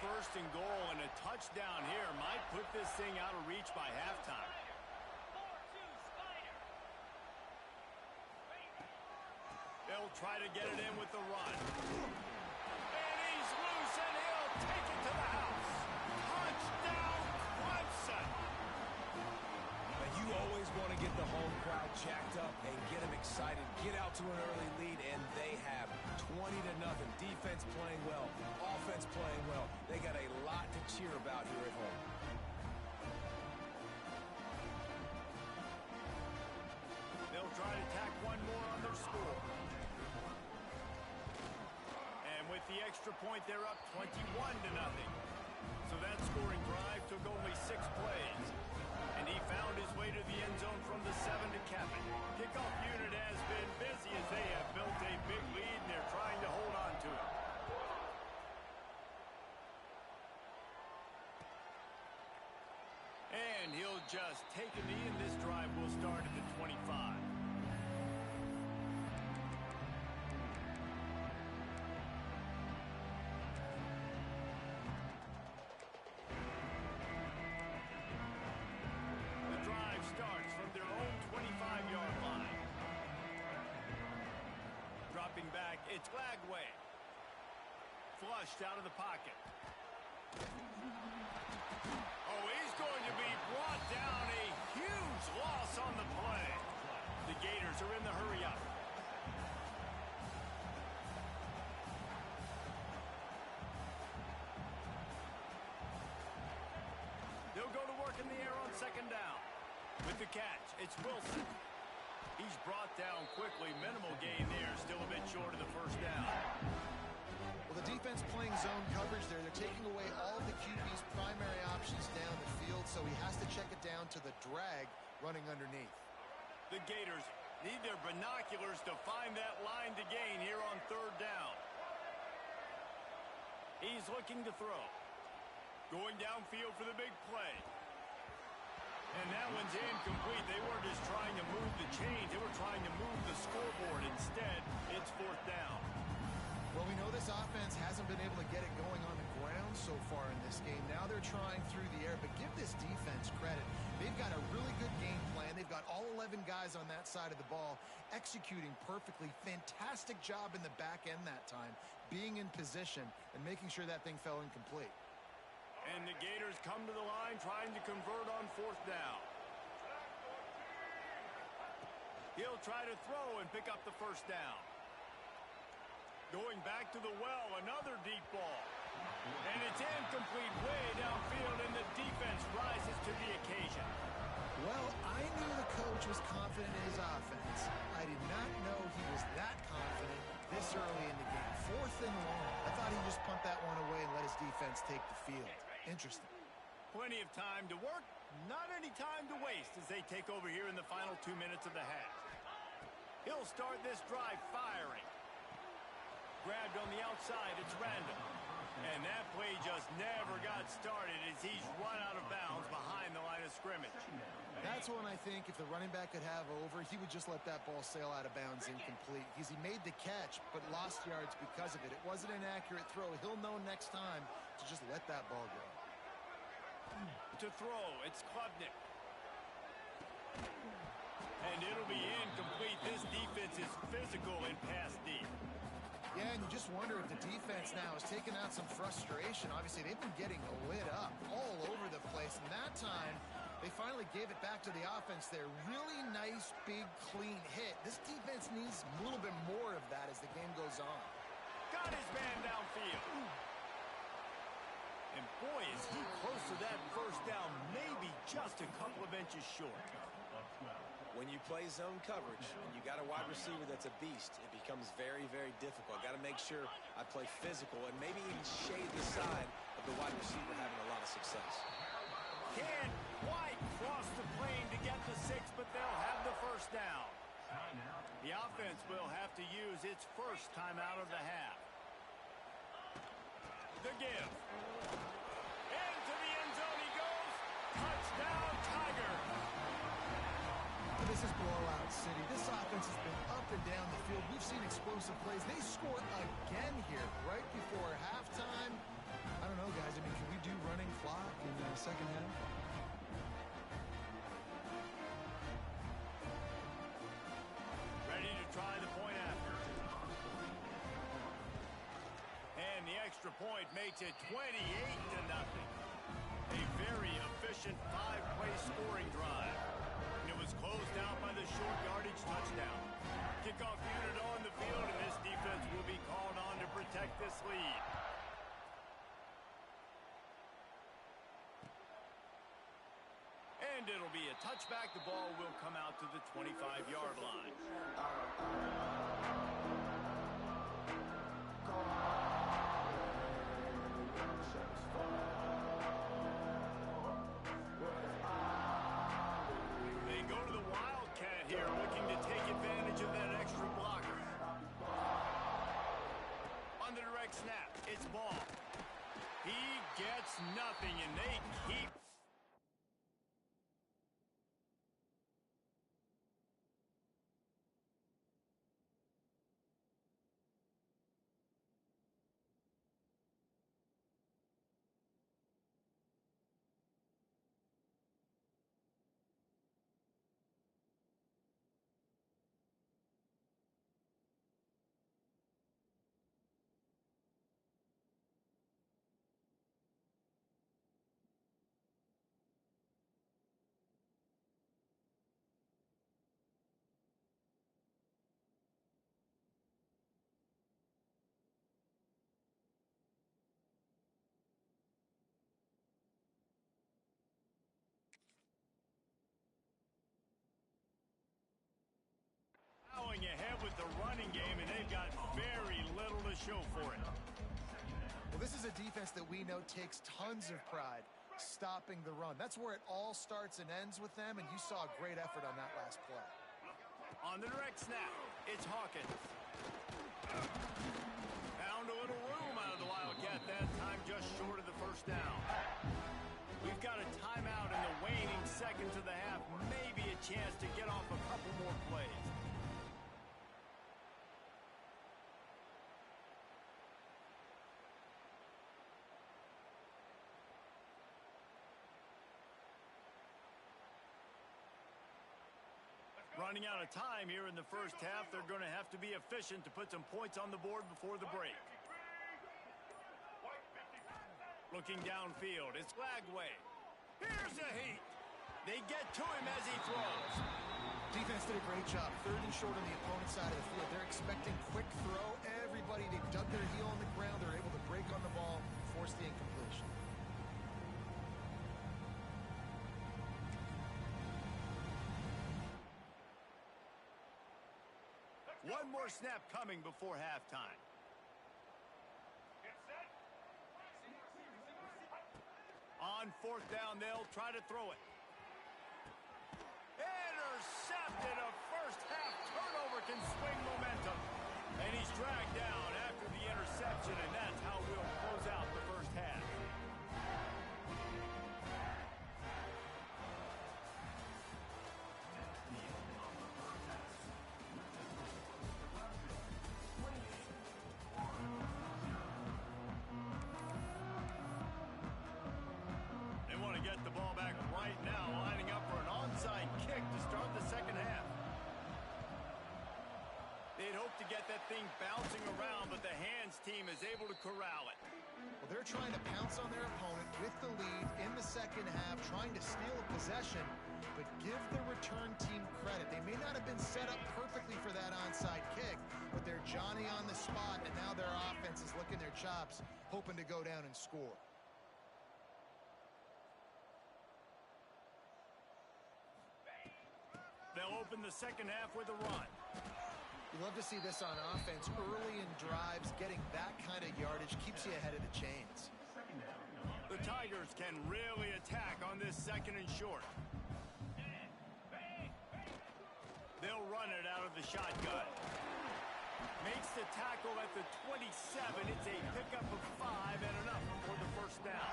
first and goal, and a touchdown here might put this thing out of reach by halftime. They'll try to get it in with the run. And he's loose, and he'll take it to the house. Touchdown, Clemson! But you always want to get the home crowd jacked up and get them excited. Get out to an early lead, and they have 20-0. Defense playing well, offense playing well. They got a lot to cheer about here at home. They'll try to tack one more on their score. And with the extra point, they're up 21-0. So that scoring drive took only 6 plays. And he found his way to the end zone from the 7 to cap it. Kickoff unit has been busy as they have built a big lead, and they're trying to hold on to it. And he'll just take a knee, and this drive will start at the 25. Starts from their own 25-yard line. Dropping back, it's Glagway. Flushed out of the pocket. Oh, he's going to be brought down. A huge loss on the play. The Gators are in the hurry-up. They'll go to work in the air on second down. With the catch, it's Wilson. He's brought down quickly. Minimal gain there, still a bit short of the first down. Well, the defense playing zone coverage there. They're taking away all of the QB's primary options down the field, so he has to check it down to the drag running underneath. The Gators need their binoculars to find that line to gain here on third down. He's looking to throw. Going downfield for the big play. And that one's incomplete. They weren't just trying to move the chains. They were trying to move the scoreboard. Instead, it's fourth down. Well, we know this offense hasn't been able to get it going on the ground so far in this game. Now they're trying through the air, but give this defense credit. They've got a really good game plan. They've got all 11 guys on that side of the ball executing perfectly. Fantastic job in the back end that time, being in position and making sure that thing fell incomplete. And the Gators come to the line trying to convert on fourth down. He'll try to throw and pick up the first down. Going back to the well, another deep ball. And it's incomplete way downfield, and the defense rises to the occasion. Well, I knew the coach was confident in his offense. I did not know he was that confident this early in the game. Fourth and long. I thought he'd just punt that one away and let his defense take the field. Interesting. Plenty of time to work, not any time to waste as they take over here in the final 2 minutes of the half. He'll start this drive firing. Grabbed on the outside, it's Randall. And that play just never got started as he's run out of bounds behind the line of scrimmage. That's one I think if the running back could have over, he would just let that ball sail out of bounds incomplete. Because he made the catch, but lost yards because of it. It wasn't an accurate throw. He'll know next time to just let that ball go. To throw, it's Klubnik. And it'll be incomplete. This defense is physical and pass deep. Yeah, and you just wonder if the defense now is taking out some frustration. Obviously, they've been getting lit up all over the place. And that time, they finally gave it back to the offense there. Really nice, big, clean hit. This defense needs a little bit more of that as the game goes on. Got his man downfield. And boy, is he close to that first down, maybe just a couple of inches short. When you play zone coverage and you got a wide receiver that's a beast, it becomes very, very difficult. Got to make sure I play physical and maybe even shade the side of the wide receiver having a lot of success. Can't quite cross the plane to get the 6, but they'll have the first down. The offense will have to use its first time out of the half. The give. Into the end zone he goes. Touchdown, Tiger. This is blowout city. This offense has been up and down the field. We've seen explosive plays. They score again here right before halftime. I don't know, guys. point makes it 28-0. A very efficient 5-play scoring drive. And it was closed out by the short yardage touchdown. Kickoff unit on the field, and this defense will be called on to protect this lead. And it'll be a touchback. The ball will come out to the 25-yard line. They go to the Wildcat here, looking to take advantage of that extra blocker. On the direct snap, it's Ball. He gets nothing, and they keep. Plowing ahead with the running game, and they've got very little to show for it. Well, this is a defense that we know takes tons of pride stopping the run. That's where it all starts and ends with them, and you saw a great effort on that last play. On the direct snap, it's Hawkins. Found a little room out of the Wildcat that time, just short of the first down. We've got a timeout in the waning seconds of the half, maybe a chance to get off a couple more plays. Running out of time here in the first half. They're going to have to be efficient to put some points on the board before the break. Looking downfield, it's Lagway. Here's a heat. They get to him as he throws. Defense did a great job. 3rd and short on the opponent's side of the field. They're expecting quick throw. Everybody, they dug their heel on the ground. They're able to break on the ball, force the incompletion. One more snap coming before halftime. On 4th down, they'll try to throw it. Intercepted. A first-half turnover can swing momentum. And he's dragged down after the interception, and that's how we'll close out the first half. Get the ball back right now, lining up for an onside kick to start the second half. They'd hope to get that thing bouncing around, but the hands team is able to corral it. Well, they're trying to pounce on their opponent with the lead in the second half, trying to steal a possession, but give the return team credit. They may not have been set up perfectly for that onside kick, but they're Johnny on the spot, and now their offense is licking their chops, hoping to go down and score. They'll open the second half with a run. You love to see this on offense. Early in drives, getting that kind of yardage keeps you ahead of the chains. The Tigers can really attack on this 2nd and short. They'll run it out of the shotgun. Makes the tackle at the 27. It's a pickup of 5 and enough for the first down.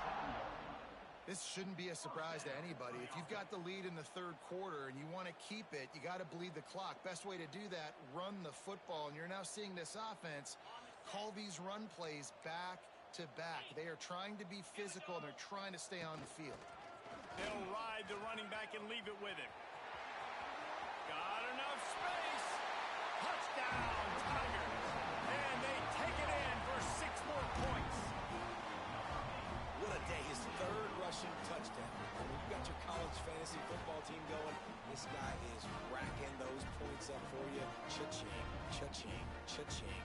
This shouldn't be a surprise to anybody. If you've got the lead in the 3rd quarter and you want to keep it, you got to bleed the clock. Best way to do that, run the football. And you're now seeing this offense call these run plays back to back. They are trying to be physical, and they're trying to stay on the field. They'll ride the running back and leave it with him. Got enough space. Touchdown, Tigers. And they take it in for 6 more points. Cha-ching, cha-ching.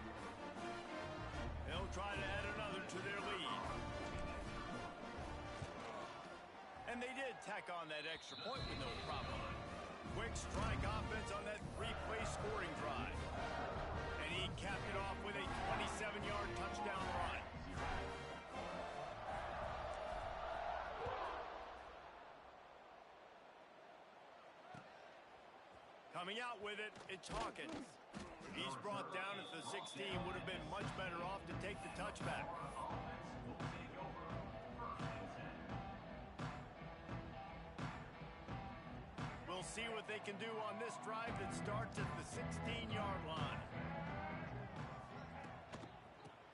They'll try to add another to their lead. And they did tack on that extra point with no problem. Quick strike offense on that three-play scoring drive. And he capped it off with a 27-yard touchdown run. Coming out with it, it's Hawkins. He's brought down at the 16, would have been much better off to take the touchback. We'll see what they can do on this drive that starts at the 16-yard line.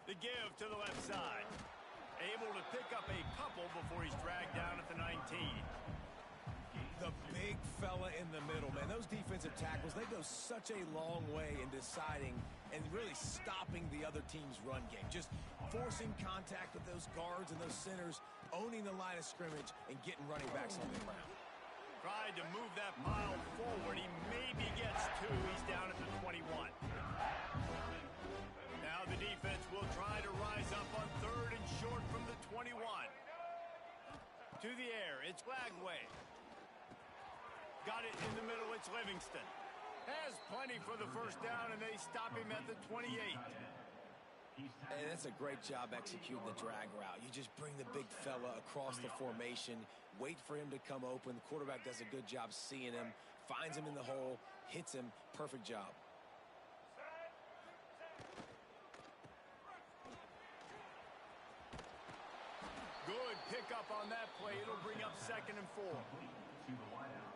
The give to the left side. Able to pick up a couple before he's dragged down at the 19. The big fella in the middle, man. Those defensive tackles, they go such a long way in deciding and really stopping the other team's run game. Just forcing contact with those guards and those centers, owning the line of scrimmage, and getting running backs on the ground. Tried to move that pile forward. He maybe gets two. He's down at the 21. Now the defense will try to rise up on third and short from the 21. To the air, it's Lagway. Got it in the middle, it's Livingston. Has plenty for the first down, and they stop him at the 28. And that's a great job executing the drag route. You just bring the big fella across the formation, wait for him to come open. The quarterback does a good job seeing him, finds him in the hole, hits him. Perfect job. Good pickup on that play. It'll bring up 2nd and 4.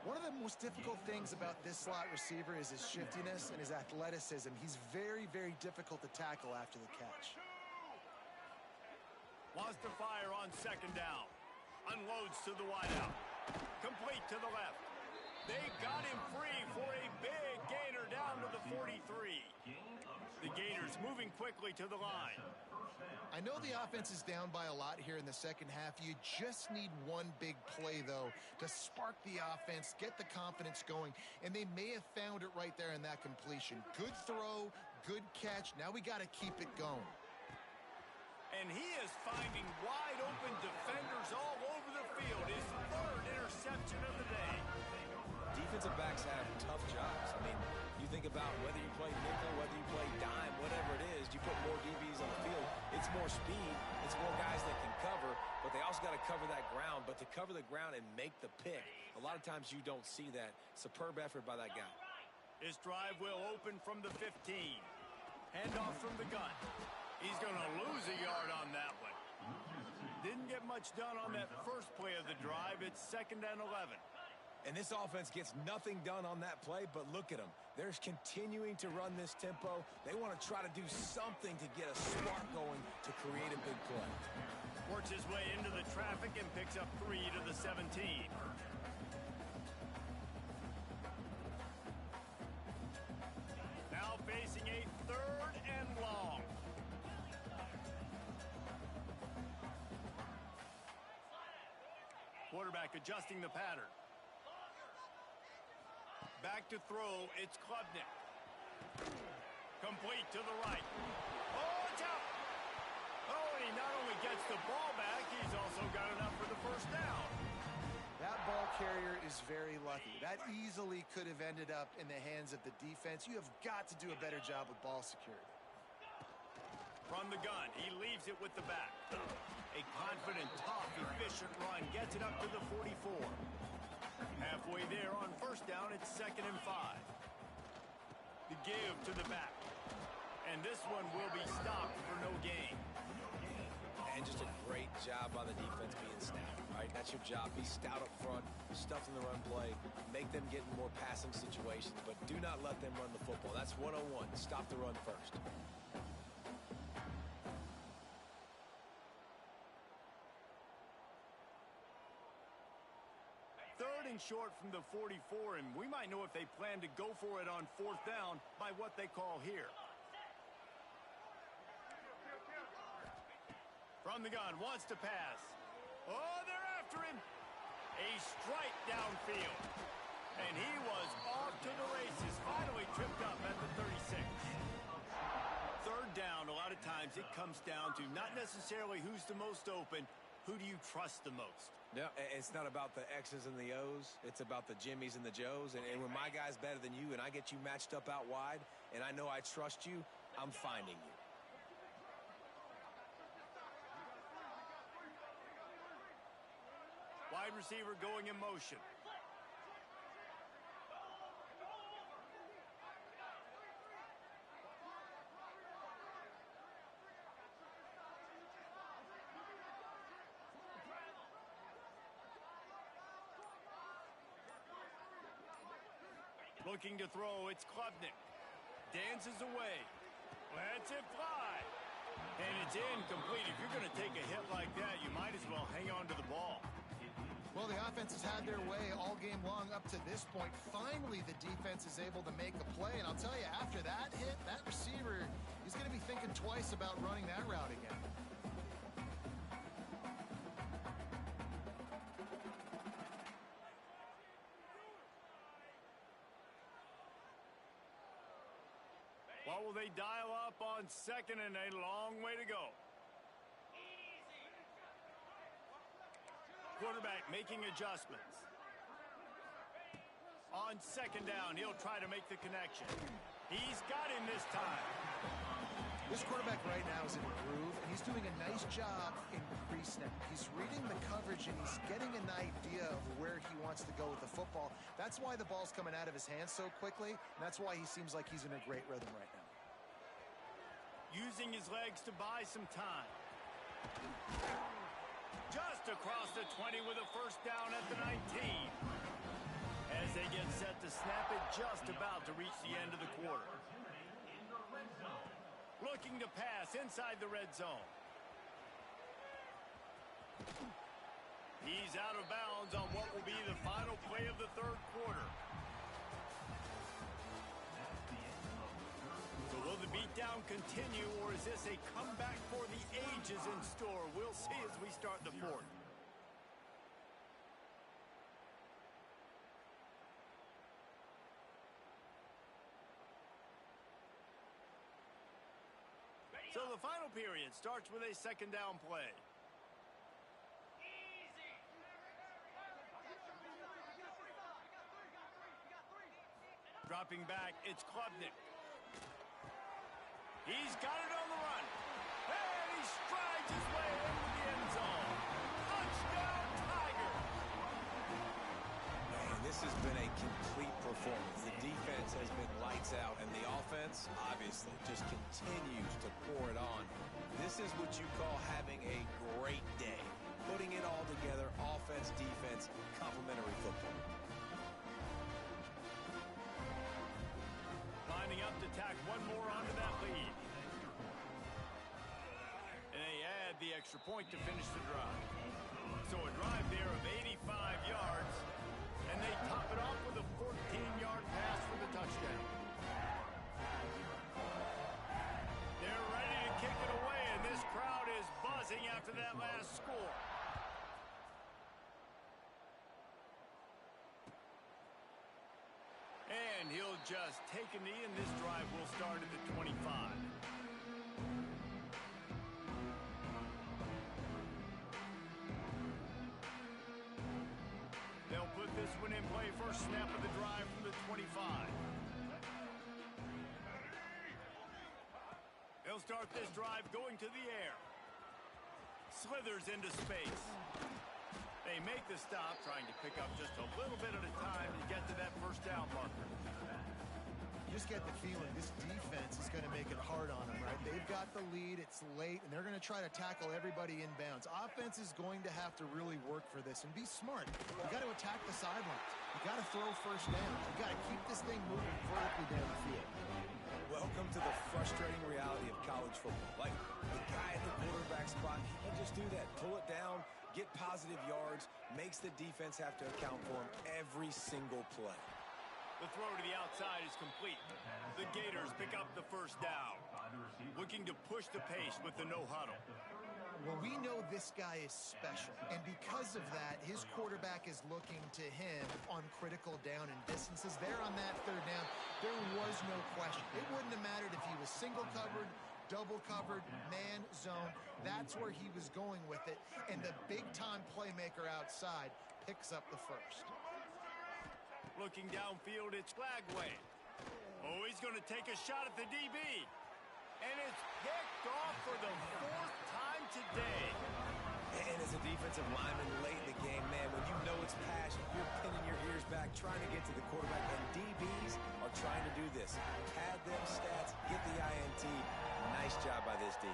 One of the most difficult things about this slot receiver is his shiftiness and his athleticism. He's very, very difficult to tackle after the catch. Wants to fire on 2nd down. Unloads to the wideout. Complete to the left. They got him free for a big gainer down to the 43. The Gators moving quickly to the line. I know the offense is down by a lot here in the second half. You just need one big play, though, to spark the offense, get the confidence going, and they may have found it right there in that completion. Good throw, good catch. Now we got to keep it going. And he is finding wide open defenders all over the field. His 3rd interception of the day. Defensive backs have tough jobs. I mean, you think about whether you play nickel, whether you play dime, whatever it is, you put more DBs on the field. It's more speed. It's more guys that can cover, but they also got to cover that ground. But to cover the ground and make the pick, a lot of times you don't see that. Superb effort by that guy. His drive will open from the 15. Handoff from the gun. He's going to lose a yard on that one. Didn't get much done on that first play of the drive. It's 2nd and 11. And this offense gets nothing done on that play, but look at them. They're continuing to run this tempo. They want to try to do something to get a spark going to create a big play. Works his way into the traffic and picks up 3 to the 17. Now facing a 3rd and long. Quarterback adjusting the pattern. Back to throw, it's Klubnik. Complete to the right. Oh, it's out! Oh, and he not only gets the ball back, he's also got enough for the first down. That ball carrier is very lucky. That easily could have ended up in the hands of the defense. You have got to do a better job with ball security. From the gun, he leaves it with the back. A confident, tough, efficient run gets it up to the 44. Halfway there on first down, it's 2nd and 5. The give to the back. And this one will be stopped for no gain. And just a great job by the defense being stout, right? That's your job. Be stout up front, stuff in the run play, make them get in more passing situations, but do not let them run the football. That's 101. Stop the run first. Third and short from the 44, and we might know if they plan to go for it on 4th down by what they call here. From the gun, wants to pass. Oh, they're after him. A strike downfield. And he was off to the races, finally tripped up at the 36. third down, a lot of times it comes down to not necessarily who's the most open, who do you trust the most? Yeah, it's not about the X's and the O's. It's about the Jimmys and the Joes. And when my guy's better than you and I get you matched up out wide and I know I trust you, I'm finding you. Wide receiver going in motion. Looking to throw, it's Klubnik. Dances away. Lets it fly. And it's incomplete. If you're going to take a hit like that, you might as well hang on to the ball. Well, the offense has had their way all game long up to this point. Finally, the defense is able to make a play. And I'll tell you, after that hit, that receiver is going to be thinking twice about running that route again. What will they dial up on second and a long way to go? Quarterback making adjustments. On second down, he'll try to make the connection. He's got him this time. This quarterback right now is in a groove, and he's doing a nice job in pre-snap. He's reading the coverage, and he's getting an idea of where he wants to go with the football. That's why the ball's coming out of his hands so quickly, and that's why he seems like he's in a great rhythm right now. Using his legs to buy some time. Just across the 20 with a first down at the 19. As they get set to snap it, just about to reach the end of the quarter. Looking to pass inside the red zone. He's out of bounds on what will be the final play of the third quarter. So will the beatdown continue, or is this a comeback for the ages in store? We'll see as we start the fourth. So the final period starts with a second down play. Dropping back, it's Klubnik. He's got it on the run. And he strides his way into the end zone. Touchdown, Tiger. Man, this has been a complete performance. The defense has been lights out, and the offense, obviously, just continues to pour it on. This is what you call having a great day. Putting it all together, offense, defense, complementary football. Lining up to tack one more onto that lead. And they add the extra point to finish the drive. So a drive there of 85 yards. And they top it off with a 14-yard pass for the touchdown. They're ready to kick it away, and this crowd is buzzing after that last score. And he'll just take a knee, and this drive will start at the 25. They'll put this one in play. First snap of the drive from the 25. They'll start this drive going to the air. Slithers into space. They make the stop, trying to pick up just a little bit at a time to get to that first down marker. You just get the feeling this defense is going to make it hard on them, right? They've got the lead, it's late, and they're going to try to tackle everybody inbounds. Offense is going to have to really work for this and be smart. You got to attack the sidelines. You got to throw first down. You got to keep this thing moving vertically down the field. Welcome to the frustrating reality of college football. Like, the guy at the quarterback spot, he can just do that. Pull it down, get positive yards, makes the defense have to account for him every single play. The throw to the outside is complete. The Gators pick up the first down. Looking to push the pace with the no huddle. Well, we know this guy is special, and because of that, his quarterback is looking to him on critical down and distances. There on that third down, there was no question. It wouldn't have mattered if he was single covered double covered, man zone. That's where he was going with it. And the big-time playmaker outside picks up the first. Looking downfield, it's Glagway. Oh, he's going to take a shot at the DB. And it's picked off for the 4th time today. And as a defensive lineman late in the game, man, when you know it's passion, you're pinning your ears back, trying to get to the quarterback, and DBs are trying to do this. Pad them stats, get the INT. Nice job by this D.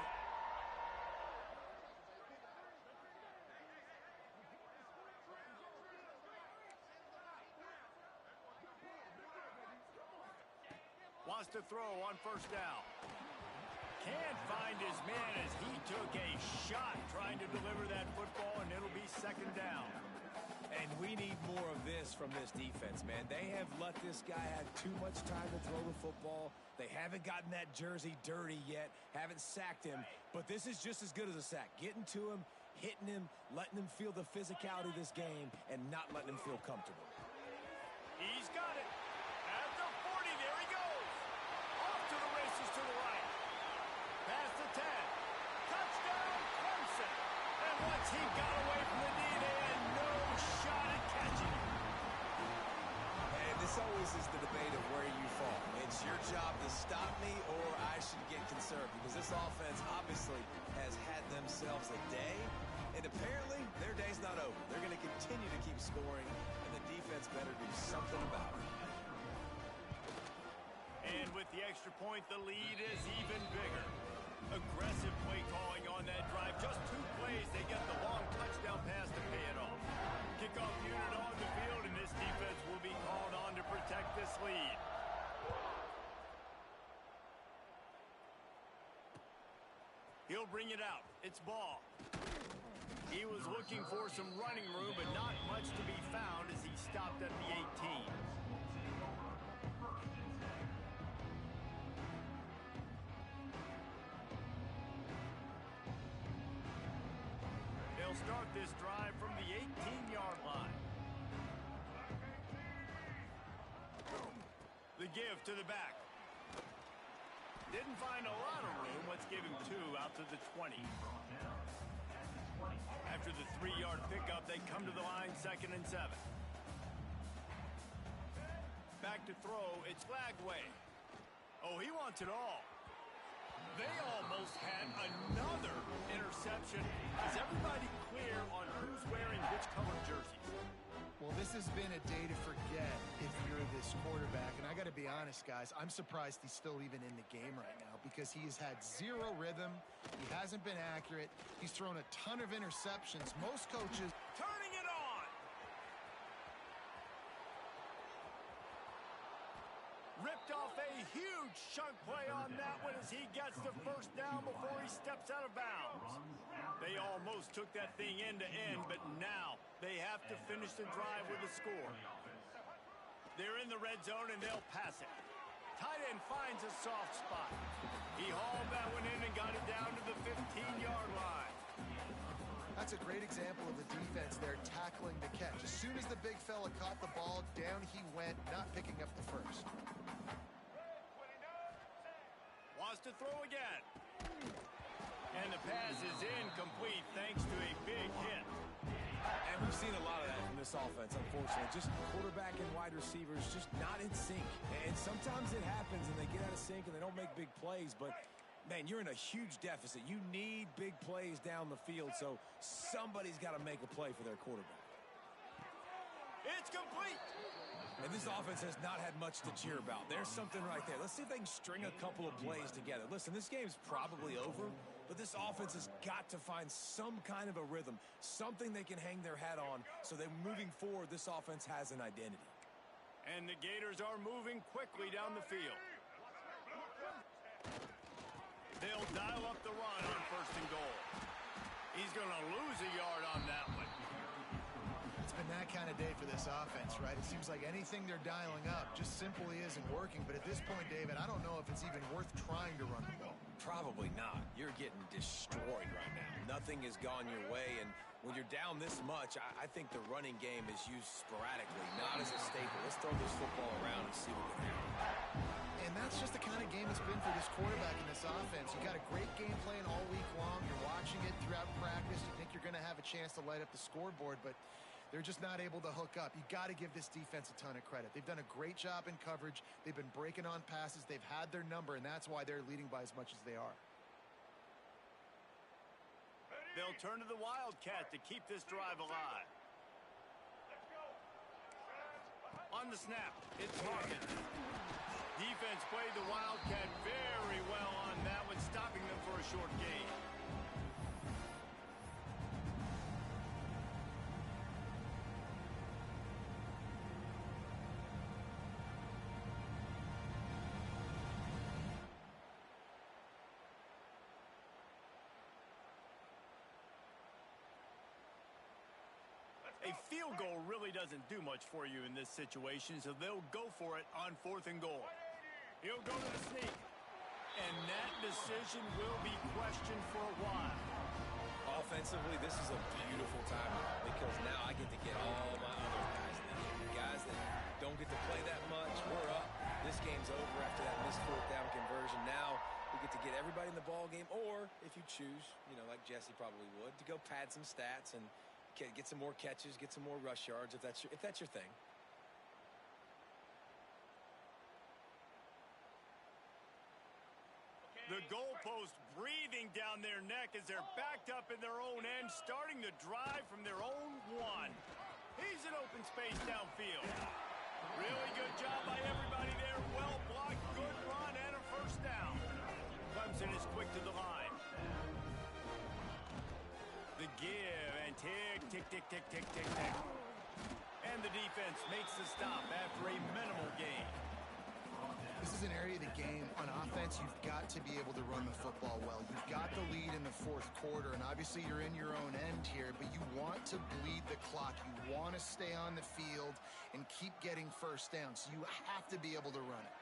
Wants to throw on first down. Can't find his man as he took a shot trying to deliver that football, and it'll be 2nd down. And we need more of this from this defense, man. They have let this guy have too much time to throw the football. They haven't gotten that jersey dirty yet, haven't sacked him, but this is just as good as a sack. Getting to him, hitting him, letting him feel the physicality of this game, and not letting him feel comfortable. He's got it. At the 40, there he goes. Off to the races to the right. Past the 10. Touchdown, Clemson. And once he got away from the D, they had no shot at catching him. And this always is the debate of where you fall. It's your job to stop me, or I should get concerned, because this offense obviously has had themselves a day, and apparently their day's not over. They're going to continue to keep scoring, and the defense better do something about it. And with the extra point, the lead is even bigger. Aggressive play calling on that drive. Just 2 plays, they get the long touchdown pass to pay it off. Kickoff unit on the field, and this defense will be called on to protect this lead. He'll bring it out. It's ball. He was looking for some running room, but not much to be found as he stopped at the 18. They'll start this drive from the 18-yard line. The give to the back. Didn't find a lot of room. Let's give him 2 out to the 20. After the 3-yard pickup, they come to the line 2nd and 7. Back to throw, it's Glagway. Oh, he wants it all. They almost had another interception. Is everybody clear on who's wearing which color jerseys? Well, this has been a day to forget if you're this quarterback. And I got to be honest, guys, I'm surprised he's still even in the game right now because he has had 0 rhythm. He hasn't been accurate. He's thrown a ton of interceptions. Most coaches... Turning it on! Ripped off a huge chunk play on that one as he gets the first down before he steps out of bounds. They almost took that thing end to end, but now they have to finish the drive with a score. They're in the red zone and they'll pass it. Tight end finds a soft spot. He hauled that one in and got it down to the 15-yard line. That's a great example of the defense there tackling the catch. As soon as the big fella caught the ball, down he went, not picking up the first. Wants to throw again. And the pass is incomplete thanks to a big hit. And we've seen a lot of that from this offense, unfortunately. Just quarterback and wide receivers just not in sync. And sometimes it happens and they get out of sync and they don't make big plays. But, man, you're in a huge deficit. You need big plays down the field, so somebody's got to make a play for their quarterback. It's complete. And this offense has not had much to cheer about. There's something right there. Let's see if they can string a couple of plays together. Listen, this game's probably over, but this offense has got to find some kind of a rhythm, something they can hang their hat on so that moving forward, this offense has an identity. And the Gators are moving quickly down the field. They'll dial up the run on 1st and goal. He's going to lose a yard on that one. It's been that kind of day for this offense, right? It seems like anything they're dialing up just simply isn't working. But at this point, David, I don't know if it's even worth trying to run the ball. Probably not. You're getting destroyed right now. Nothing has gone your way, and when you're down this much, I think the running game is used sporadically, not as a staple. Let's throw this football around and see what can happen. And that's just the kind of game it's been for this quarterback in this offense. You got a great game plan all week long. You're watching it throughout practice. You think you're going to have a chance to light up the scoreboard, but they're just not able to hook up. You got to give this defense a ton of credit. They've done a great job in coverage. They've been breaking on passes. They've had their number, and that's why they're leading by as much as they are. They'll turn to the Wildcat to keep this drive alive. On the snap, it's Hawkins. Defense played the Wildcat very well on that one, stopping them for a short gain. A field goal really doesn't do much for you in this situation, so they'll go for it on 4th and goal. He'll go to the sneak. And that decision will be questioned for a while. Offensively, this is a beautiful time because now I get to get all my other guys in the game. Guys that don't get to play that much, we're up. This game's over after that missed 4th down conversion. Now we get to get everybody in the ball game, or if you choose, like Jesse probably would, to go pad some stats and get some more catches, get some more rush yards if that's your thing. The goalpost breathing down their neck as they're backed up in their own end, starting the drive from their own 1. He's in open space downfield. Really good job by everybody there. Well blocked, good run, and a first down. Clemson is quick to the line. The give and tick, tick, tick, tick, tick, tick, tick. And the defense makes the stop after a minimal gain. This is an area of the game. On offense, you've got to be able to run the football well. You've got the lead in the 4th quarter, and obviously you're in your own end here, but you want to bleed the clock. You want to stay on the field and keep getting first down, so you have to be able to run it.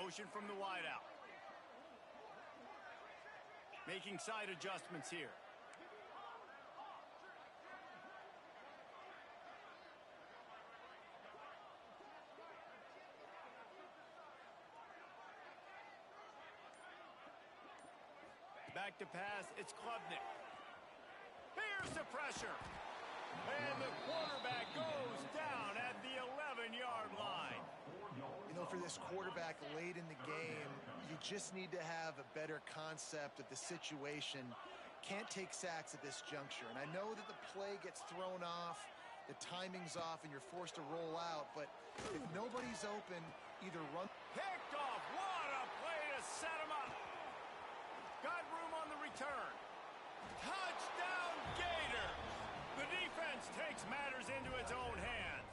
Motion from the wideout. Making side adjustments here. Back to pass, it's Klubnik. Here's the pressure. And the quarterback goes down at the 11-yard line. For this quarterback late in the game, you just need to have a better concept of the situation. Can't take sacks at this juncture. And I know that the play gets thrown off, the timing's off, and you're forced to roll out. But if nobody's open, either run. Picked off. What a play to set him up. Got room on the return. Touchdown Gators. The defense takes matters into its own hands.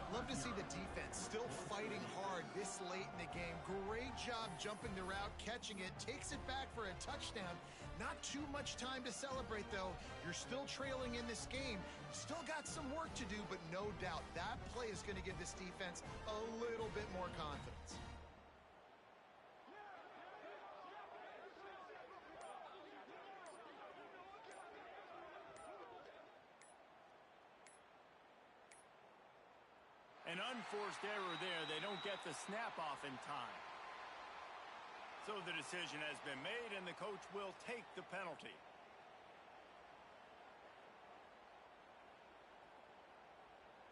Love to see the defense still fighting hard this late in the game. Great job jumping the route, catching it, takes it back for a touchdown. Not too much time to celebrate, though. You're still trailing in this game. Still got some work to do, but no doubt that play is going to give this defense a little bit more confidence. An unforced error there. They don't get the snap off in time. So the decision has been made, and the coach will take the penalty.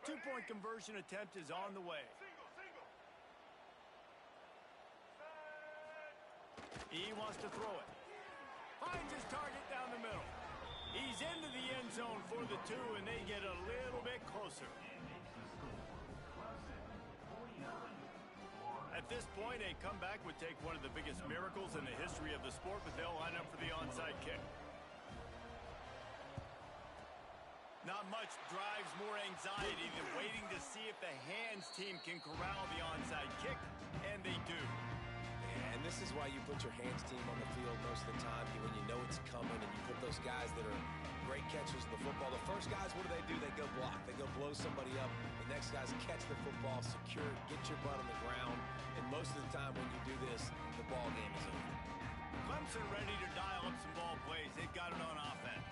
Two-point conversion attempt is on the way. He wants to throw it. Finds his target down the middle. He's into the end zone for the 2, and they get a little bit closer. At this point, a comeback would take one of the biggest miracles in the history of the sport, but they'll line up for the onside kick. Not much drives more anxiety than waiting to see if the hands team can corral the onside kick, and they do. And this is why you put your hands team on the field most of the time when you know it's coming, and you put those guys that are great catchers of the football. The first guys, what do? They go block. They go blow somebody up. The next guys catch the football, secure it, get your butt on the ground. And most of the time when you do this, the ball game is over. Clemson ready to dial up some ball plays. They've got it on offense.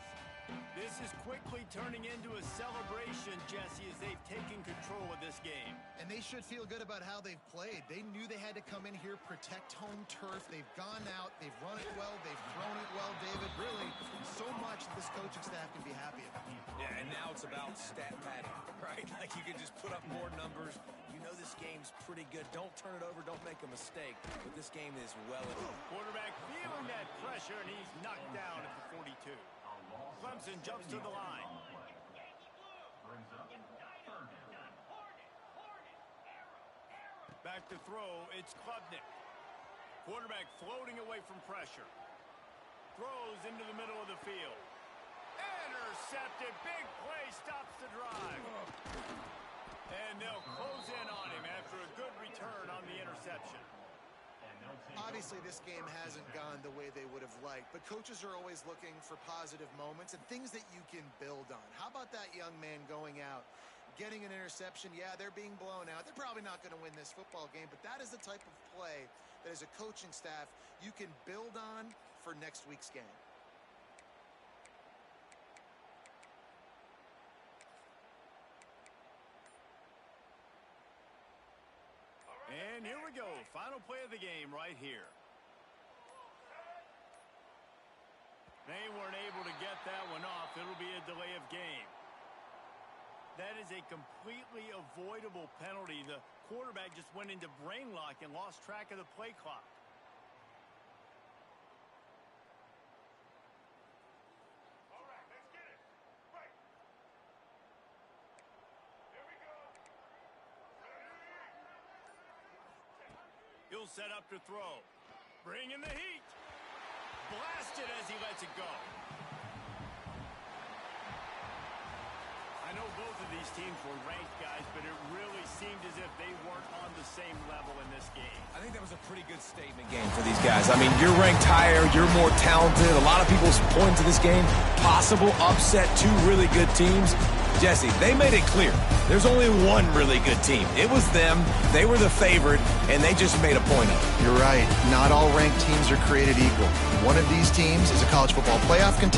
This This is quickly turning into a celebration, Jesse, as they've taken control of this game. And they should feel good about how they've played. They knew they had to come in here, protect home turf. They've gone out, they've run it well, they've thrown it well, David. Really, so much that this coaching staff can be happy about. Yeah, and now it's about stat padding, right? Like you can just put up more numbers. You know this game's pretty good. Don't turn it over, don't make a mistake. But this game is well. Quarterback feeling that pressure, and he's knocked down at the 42. Clemson jumps to the line. Back to throw, it's Klubnik. Quarterback floating away from pressure. Throws into the middle of the field. Intercepted, big play, stops the drive. And they'll close in on him after a good return on the interception. Obviously, this game hasn't gone the way they would have liked, but coaches are always looking for positive moments and things that you can build on. How about that young man going out, getting an interception? Yeah, they're being blown out. They're probably not going to win this football game, but that is the type of play that as a coaching staff you can build on for next week's game. And here we go. Final play of the game right here. They weren't able to get that one off. It'll be a delay of game. That is a completely avoidable penalty. The quarterback just went into brain lock and lost track of the play clock. He'll set up to throw. Bring in the heat. Blasted as he lets it go. I know both of these teams were ranked, guys, but it really seemed as if they weren't on the same level in this game. I think that was a pretty good statement game for these guys. I mean, you're ranked higher, you're more talented. A lot of people point to this game. Possible upset, two really good teams. Jesse, they made it clear. There's only one really good team. It was them. They were the favorite, and they just made a point of it. You're right. Not all ranked teams are created equal. One of these teams is a college football playoff contender.